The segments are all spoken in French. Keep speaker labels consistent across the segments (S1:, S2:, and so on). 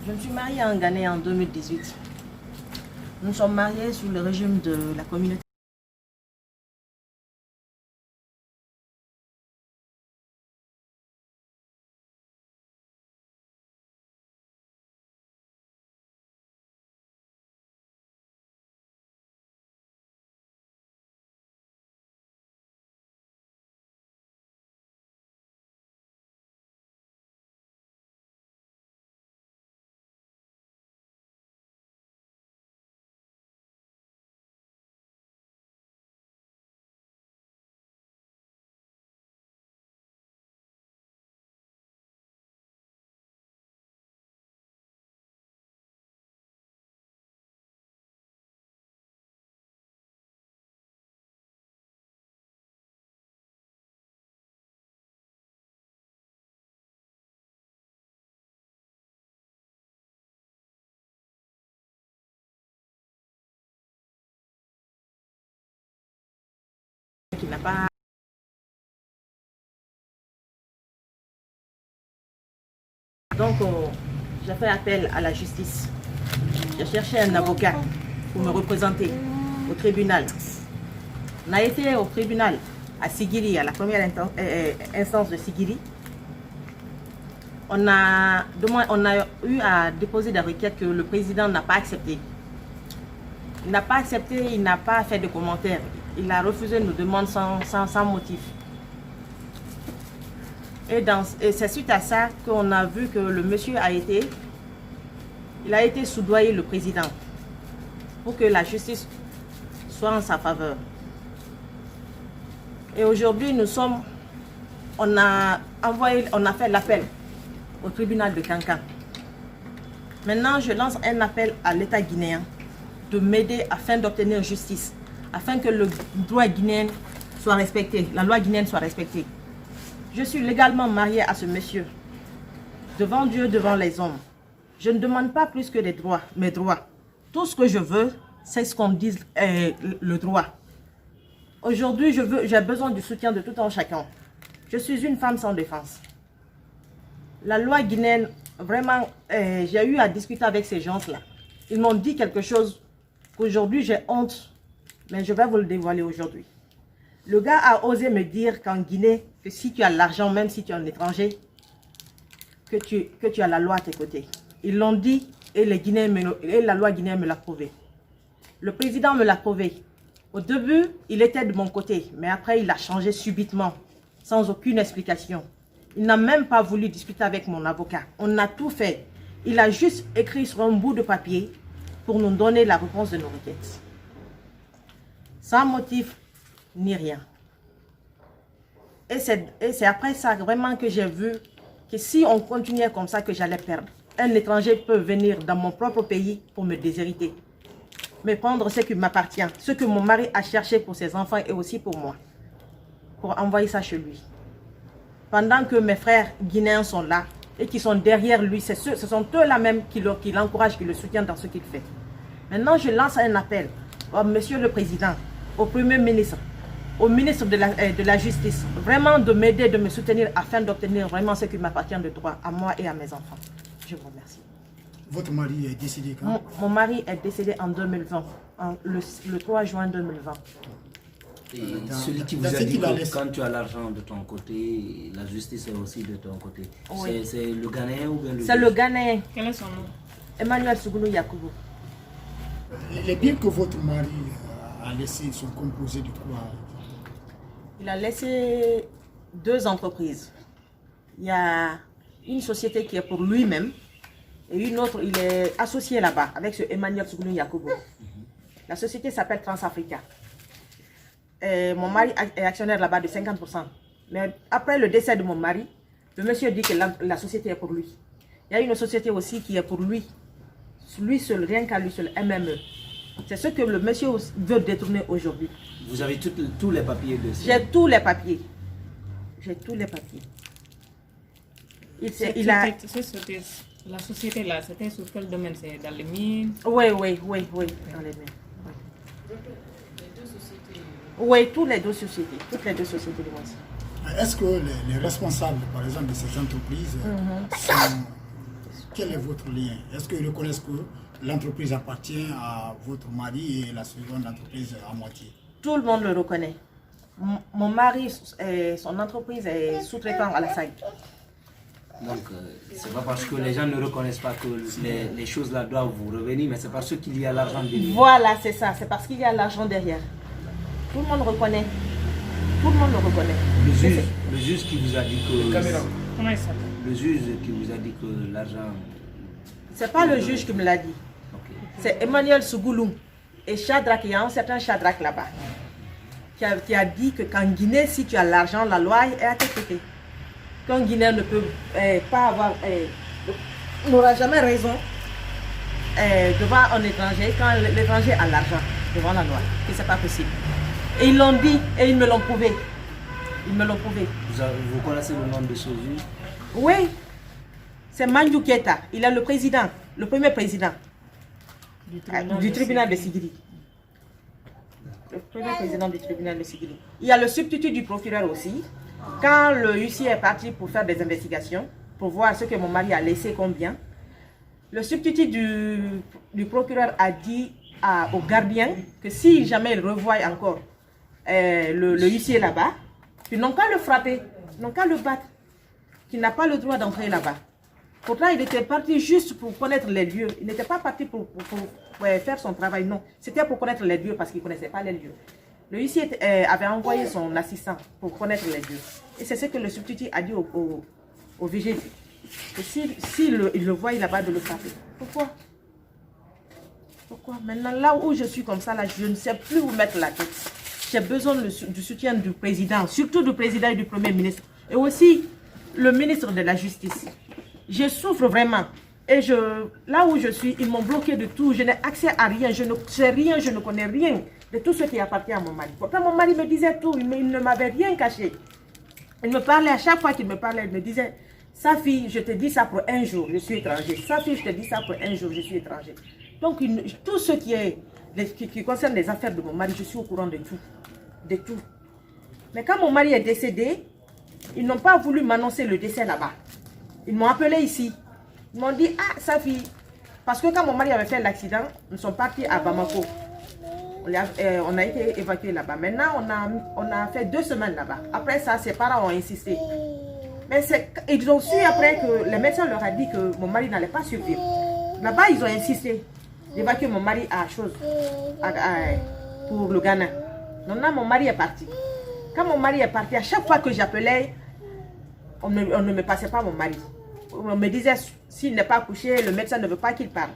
S1: Je me suis mariée à un Ghanéen en 2018. Nous sommes mariés sous le régime de la communauté. Qui n'a pas... Donc, j'ai fait appel à la justice. J'ai cherché un avocat pour me représenter au tribunal. On a été au tribunal à Sigiri, à la première instance de Sigiri. On a eu à déposer des requêtes que le président n'a pas acceptées. Il n'a pas accepté, il n'a pas fait de commentaires. Il a refusé nos demandes sans motif. Et c'est suite à ça qu'on a vu que le monsieur a été soudoyé, le président, pour que la justice soit en sa faveur. Et aujourd'hui, on a fait l'appel au tribunal de Kankan. Maintenant, je lance un appel à l'État guinéen de m'aider afin d'obtenir justice, afin que le droit guinéen soit respecté, la loi guinéenne soit respectée. Je suis légalement mariée à ce monsieur, devant Dieu, devant les hommes. Je ne demande pas plus que mes droits. Tout ce que je veux, c'est ce qu'on dise le droit. Aujourd'hui, j'ai besoin du soutien de tout un chacun. Je suis une femme sans défense. La loi guinéenne, vraiment, j'ai eu à discuter avec ces gens-là. Ils m'ont dit quelque chose qu'aujourd'hui j'ai honte, mais je vais vous le dévoiler aujourd'hui. Le gars a osé me dire qu'en Guinée, que si tu as l'argent, même si tu es un étranger, que tu as la loi à tes côtés. Ils l'ont dit et la loi guinéenne me l'a prouvé. Le président me l'a prouvé. Au début, il était de mon côté, mais après, il a changé subitement, sans aucune explication. Il n'a même pas voulu discuter avec mon avocat. On a tout fait. Il a juste écrit sur un bout de papier pour nous donner la réponse de nos requêtes. Sans motif ni rien. Et c'est après ça vraiment que j'ai vu que si on continuait comme ça, que j'allais perdre. Un étranger peut venir dans mon propre pays pour me déshériter, me prendre ce qui m'appartient, ce que mon mari a cherché pour ses enfants et aussi pour moi, pour envoyer ça chez lui. Pendant que mes frères guinéens sont là et qui sont derrière lui, ce sont eux-là même qui l'encouragent, qui le soutiennent dans ce qu'il fait. Maintenant, je lance un appel au Monsieur le Président, au Premier ministre, au ministre de la Justice, vraiment de m'aider, de me soutenir afin d'obtenir vraiment ce qui m'appartient de droit à moi et à mes enfants. Je vous remercie.
S2: Votre mari est décédé quand?
S1: Mon mari est décédé en 2020, le 3 juin 2020.
S3: Et celui qui vous a dit que quand tu as l'argent de ton côté, la justice est aussi de ton côté. Oui. C'est le Ghanéen ou bien le...
S1: C'est le Ghanéen.
S4: Quel est son nom?
S1: Emmanuel Sougoulou Yakubu.
S2: Les biens que votre mari a laissés sont composés de quoi?
S1: Il a laissé 2 entreprises. Il y a une société qui est pour lui-même et une autre, il est associé là-bas avec ce Emmanuel Sougoulou Yakubu. La société s'appelle Transafrica. Mon mari est actionnaire là-bas de 50%. Mais après le décès de mon mari, le monsieur dit que la société est pour lui. Il y a une société aussi qui est pour lui. Lui seul, rien qu'à lui seul, MME. C'est ce que le monsieur veut détourner aujourd'hui.
S3: Vous avez tous les papiers de ça?
S1: J'ai tous les papiers. J'ai tous les papiers.
S4: La société là, c'était sur quel domaine? C'est dans les mines?
S1: Oui, dans les mines. Oui. Oui, toutes les deux sociétés de moi.
S2: Est-ce que les responsables, par exemple, de ces entreprises quel est votre lien? Est-ce qu'ils reconnaissent que l'entreprise appartient à votre mari et la seconde entreprise à moitié?
S1: Tout le monde le reconnaît. Mon mari, son entreprise est sous-traitant à la SAG.
S3: Donc, c'est pas parce que les gens ne reconnaissent pas que les choses là doivent vous revenir, mais c'est parce qu'il y a l'argent derrière.
S1: Voilà, c'est ça. C'est parce qu'il y a l'argent derrière. Tout le monde reconnaît. Tout le monde le reconnaît.
S3: Le juge qui vous a dit que...
S4: Comment il s'appelle?
S3: Le juge qui vous a dit que l'argent...
S1: C'est pas le juge qui me l'a dit.
S3: Ok.
S1: C'est Emmanuel Sougoulou et Shadrach, il y a un certain Shadrach là-bas, qui a dit que qu'en Guinée, si tu as l'argent, la loi est à tes côtés. Qu'un Guinéen ne peut pas avoir, n'aura jamais raison devant un étranger quand l'étranger a l'argent devant la loi. Que c'est pas possible. Et ils l'ont dit et ils me l'ont prouvé. Ils me l'ont prouvé.
S3: Vous connaissez le nom de ce juge?
S1: Oui, c'est Mandiou Keita. Il est le président, le premier président du tribunal de Sigiri. Le premier président du tribunal de Sigiri. Il y a le substitut du procureur aussi. Quand le huissier est parti pour faire des investigations, pour voir ce que mon mari a laissé combien, le substitut du procureur a dit au gardien que si jamais il revoit encore le huissier là-bas, qu'ils n'ont qu'à le frapper, n'ont qu'à le battre, qu'il n'a pas le droit d'entrer là-bas. Pourtant, il était parti juste pour connaître les lieux. Il n'était pas parti pour faire son travail, non. C'était pour connaître les lieux parce qu'il ne connaissait pas les lieux. Le huissier avait envoyé son assistant pour connaître les lieux. Et c'est ce que le substitut a dit au vigile. Que s'il le voit là-bas, de le frapper. Pourquoi? Pourquoi? Maintenant, là où je suis comme ça, là, je ne sais plus où mettre la tête. J'ai besoin du soutien du président, surtout du président et du premier ministre. Et aussi le ministre de la Justice. Je souffre vraiment. Et là où je suis, ils m'ont bloqué de tout. Je n'ai accès à rien. Je ne sais rien, je ne connais rien de tout ce qui appartient à mon mari. Pourtant, mon mari me disait tout. Il ne m'avait rien caché. Il me parlait, à chaque fois qu'il me parlait, il me disait, Safi, je te dis ça pour un jour, je suis étranger. Safi, je te dis ça pour un jour, je suis étranger. Donc, tout ce qui concerne les affaires de mon mari, je suis au courant de tout. De tout. Mais quand mon mari est décédé, ils n'ont pas voulu m'annoncer le décès là-bas. Ils m'ont appelé ici. Ils m'ont dit, ah, Safi, parce que quand mon mari avait fait l'accident, nous sommes partis à Bamako. On a été évacués là-bas. Maintenant, on a fait 2 semaines là-bas. Après ça, ses parents ont insisté. Mais ils ont su après que les médecins leur ont dit que mon mari n'allait pas survivre. Là-bas, ils ont insisté d'évacuer mon mari pour le Ghana. Maintenant, mon mari est parti. Quand mon mari est parti, à chaque fois que j'appelais, on ne me passait pas mon mari. On me disait, s'il n'est pas couché, le médecin ne veut pas qu'il parle.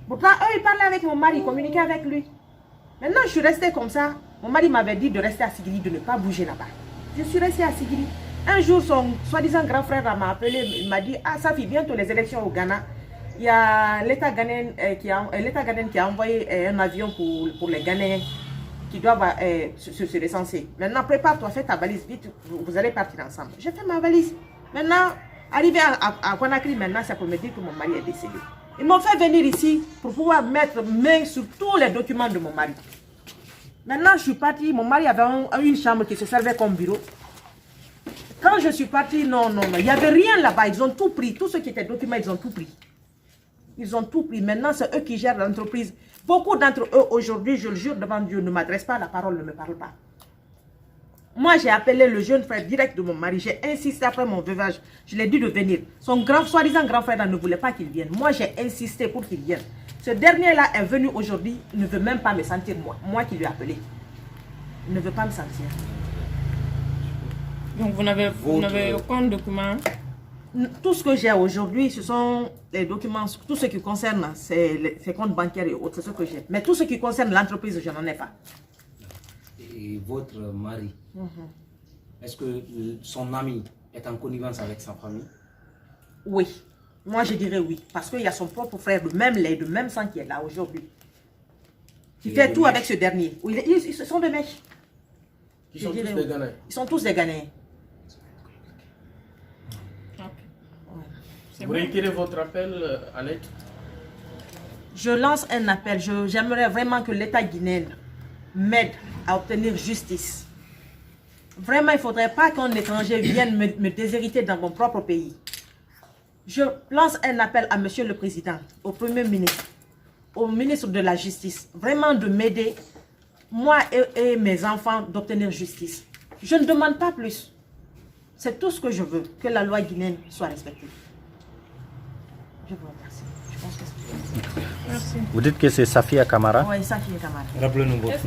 S1: Pourtant, eux, ils parlaient avec mon mari, ils communiquaient avec lui. Maintenant, je suis restée comme ça. Mon mari m'avait dit de rester à Sigiri, de ne pas bouger là-bas. Je suis restée à Sigiri. Un jour, son soi-disant grand frère m'a appelé, il m'a dit, ah, Safi, bientôt les élections au Ghana. Il y a l'État ghanéen qui a envoyé un avion pour les Ghanéens qui doivent se recenser. Maintenant, prépare-toi, fais ta valise, vite, vous allez partir ensemble. J'ai fait ma valise. Maintenant, arrivé à Conakry, maintenant, c'est pour me dire que mon mari est décédé. Ils m'ont fait venir ici pour pouvoir mettre main sur tous les documents de mon mari. Maintenant, je suis partie, mon mari avait une chambre qui se servait comme bureau. Quand je suis partie, non, il n'y avait rien là-bas, ils ont tout pris. Tout ce qui était documents, ils ont tout pris. Ils ont tout pris. Maintenant, c'est eux qui gèrent l'entreprise. Beaucoup d'entre eux, aujourd'hui, je le jure devant Dieu, ne m'adressent pas la parole, ne me parlent pas. Moi, j'ai appelé le jeune frère direct de mon mari. J'ai insisté après mon veuvage. Je lui ai dit de venir. Son soi-disant grand frère ne voulait pas qu'il vienne. Moi, j'ai insisté pour qu'il vienne. Ce dernier-là est venu aujourd'hui. Il ne veut même pas me sentir moi. Moi qui lui ai appelé. Il ne veut pas me sentir.
S4: Donc, vous n'avez aucun document?
S1: Tout ce que j'ai aujourd'hui, ce sont les documents. Tout ce qui concerne ses comptes bancaires et autres, c'est ce que j'ai. Mais tout ce qui concerne l'entreprise, je n'en ai pas.
S3: Et votre mari, est-ce que son ami est en connivence avec sa famille?
S1: Oui. Moi, je dirais oui. Parce qu'il y a son propre frère, de même lait, de même sang qui est là aujourd'hui. Qui fait tout avec ce dernier. Oui, ils sont de mèches.
S5: Ils sont tous des Ghanéens.
S1: Ils sont tous des Ghanéens.
S5: Vous réitérez votre appel à l'aide?
S1: Je lance un appel. J'aimerais vraiment que l'État guinéen m'aide à obtenir justice. Vraiment, il ne faudrait pas qu'un étranger vienne me déshériter dans mon propre pays. Je lance un appel à Monsieur le Président, au Premier ministre, au ministre de la Justice, vraiment de m'aider, moi et mes enfants, d'obtenir justice. Je ne demande pas plus. C'est tout ce que je veux, que la loi guinéenne soit respectée. Je vous remercie. Je pense que c'est...
S4: Merci.
S6: Vous dites que c'est Safia Camara?
S1: Oui, Safia Camara.
S6: Rappelez-nous votre